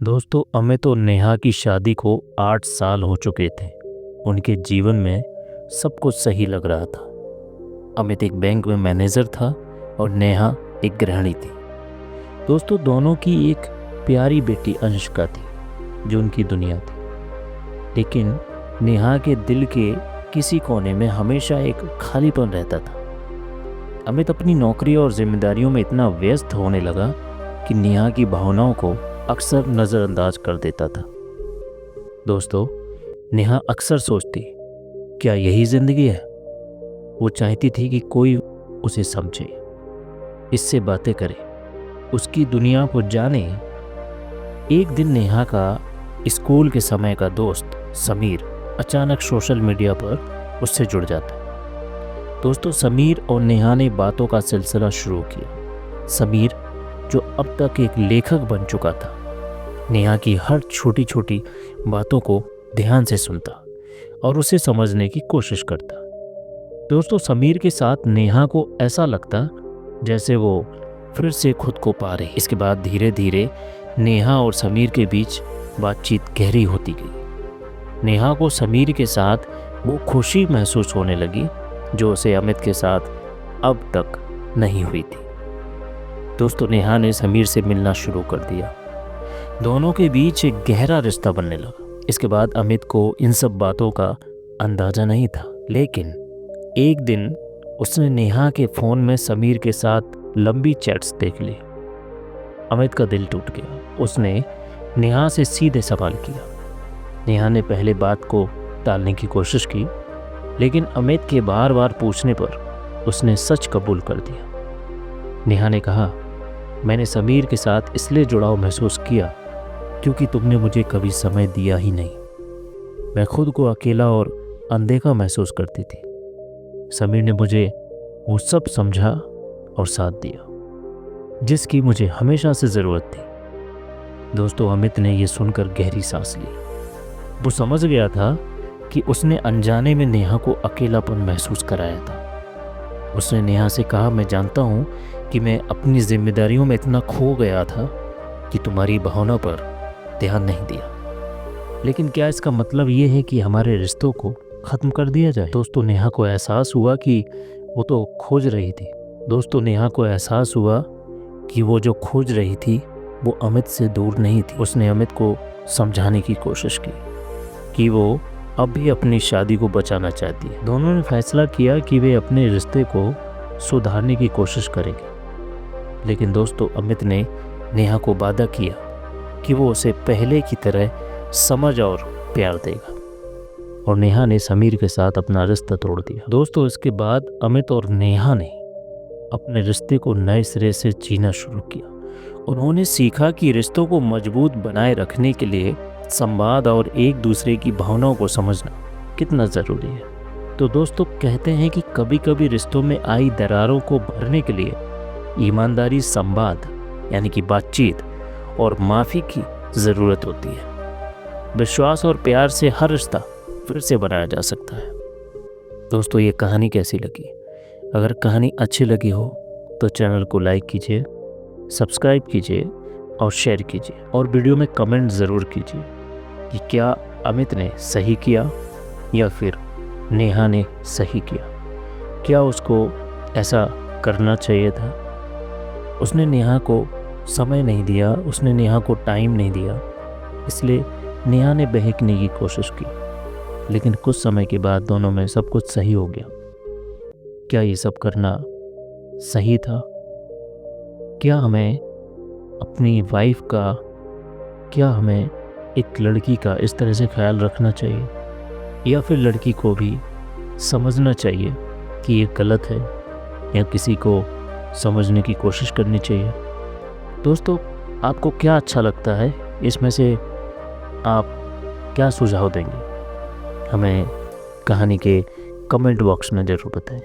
दोस्तों, अमित और नेहा की शादी को 8 साल हो चुके थे। उनके जीवन में सब कुछ सही लग रहा था। अमित एक बैंक में मैनेजर था और नेहा एक गृहिणी थी। दोस्तों, दोनों की एक प्यारी बेटी अंशिका थी जो उनकी दुनिया थी। लेकिन नेहा के दिल के किसी कोने में हमेशा एक खालीपन रहता था। अमित अपनी नौकरी और जिम्मेदारियों में इतना व्यस्त होने लगा कि नेहा की भावनाओं को अक्सर नज़रअंदाज कर देता था। दोस्तों, नेहा अक्सर सोचती, क्या यही ज़िंदगी है? वो चाहती थी कि कोई उसे समझे, इससे बातें करे, उसकी दुनिया को जाने। एक दिन नेहा का स्कूल के समय का दोस्त समीर अचानक सोशल मीडिया पर उससे जुड़ जाता है। दोस्तों, समीर और नेहा ने बातों का सिलसिला शुरू किया। समीर, जो अब तक एक लेखक बन चुका था, नेहा की हर छोटी छोटी बातों को ध्यान से सुनता और उसे समझने की कोशिश करता। दोस्तों, समीर के साथ नेहा को ऐसा लगता जैसे वो फिर से खुद को पा रही। इसके बाद धीरे धीरे नेहा और समीर के बीच बातचीत गहरी होती गई। नेहा को समीर के साथ वो खुशी महसूस होने लगी जो उसे अमित के साथ अब तक नहीं हुई थी। दोस्तों, नेहा ने समीर से मिलना शुरू कर दिया। दोनों के बीच एक गहरा रिश्ता बनने लगा। इसके बाद अमित को इन सब बातों का अंदाजा नहीं था, लेकिन एक दिन उसने नेहा के फ़ोन में समीर के साथ लंबी चैट्स देख ली। अमित का दिल टूट गया। उसने नेहा से सीधे सवाल किया। नेहा ने पहले बात को टालने की कोशिश की, लेकिन अमित के बार बार पूछने पर उसने सच कबूल कर दिया। नेहा ने कहा, मैंने समीर के साथ इसलिए जुड़ाव महसूस किया क्योंकि तुमने मुझे कभी समय दिया ही नहीं। मैं खुद को अकेला और अनदेखा महसूस करती थी। समीर ने मुझे वो सब समझा और साथ दिया जिसकी मुझे हमेशा से ज़रूरत थी। दोस्तों, अमित ने ये सुनकर गहरी सांस ली। वो समझ गया था कि उसने अनजाने में नेहा को अकेलापन महसूस कराया था। उसने नेहा से कहा, मैं जानता हूँ कि मैं अपनी जिम्मेदारियों में इतना खो गया था कि तुम्हारी भावना पर ध्यान नहीं दिया। लेकिन क्या इसका मतलब ये है कि हमारे रिश्तों को ख़त्म कर दिया जाए? दोस्तों, नेहा को एहसास हुआ कि वो तो खोज रही थी। दोस्तों, नेहा को एहसास हुआ कि वो जो खोज रही थी वो अमित से दूर नहीं थी। उसने अमित को समझाने की कोशिश की कि वो अब भी अपनी शादी को बचाना चाहती है। दोनों ने फैसला किया कि वे अपने रिश्ते को सुधारने की कोशिश करेंगे। लेकिन दोस्तों, अमित ने नेहा को वादा किया कि वो उसे पहले की तरह समझ और प्यार देगा, और नेहा ने समीर के साथ अपना रिश्ता तोड़ दिया। दोस्तों, इसके बाद अमित और नेहा ने अपने रिश्ते को नए सिरे से जीना शुरू किया। उन्होंने सीखा कि रिश्तों को मजबूत बनाए रखने के लिए संवाद और एक दूसरे की भावनाओं को समझना कितना ज़रूरी है। तो दोस्तों, कहते हैं कि कभी कभी रिश्तों में आई दरारों को भरने के लिए ईमानदारी, संवाद यानी कि बातचीत और माफ़ी की ज़रूरत होती है। विश्वास और प्यार से हर रिश्ता फिर से बनाया जा सकता है। दोस्तों, ये कहानी कैसी लगी? अगर कहानी अच्छी लगी हो तो चैनल को लाइक कीजिए, सब्सक्राइब कीजिए और शेयर कीजिए, और वीडियो में कमेंट ज़रूर कीजिए कि क्या अमित ने सही किया या फिर नेहा ने सही किया। क्या उसको ऐसा करना चाहिए था? उसने नेहा को समय नहीं दिया, उसने नेहा को टाइम नहीं दिया, इसलिए नेहा ने बहकने की कोशिश की। लेकिन कुछ समय के बाद दोनों में सब कुछ सही हो गया। क्या ये सब करना सही था? क्या हमें अपनी वाइफ का, क्या हमें एक लड़की का इस तरह से ख्याल रखना चाहिए, या फिर लड़की को भी समझना चाहिए कि ये गलत है, या किसी को समझने की कोशिश करनी चाहिए? दोस्तों, आपको क्या अच्छा लगता है? इसमें से आप क्या सुझाव देंगे? हमें कहानी के कमेंट बॉक्स में ज़रूर बताएं।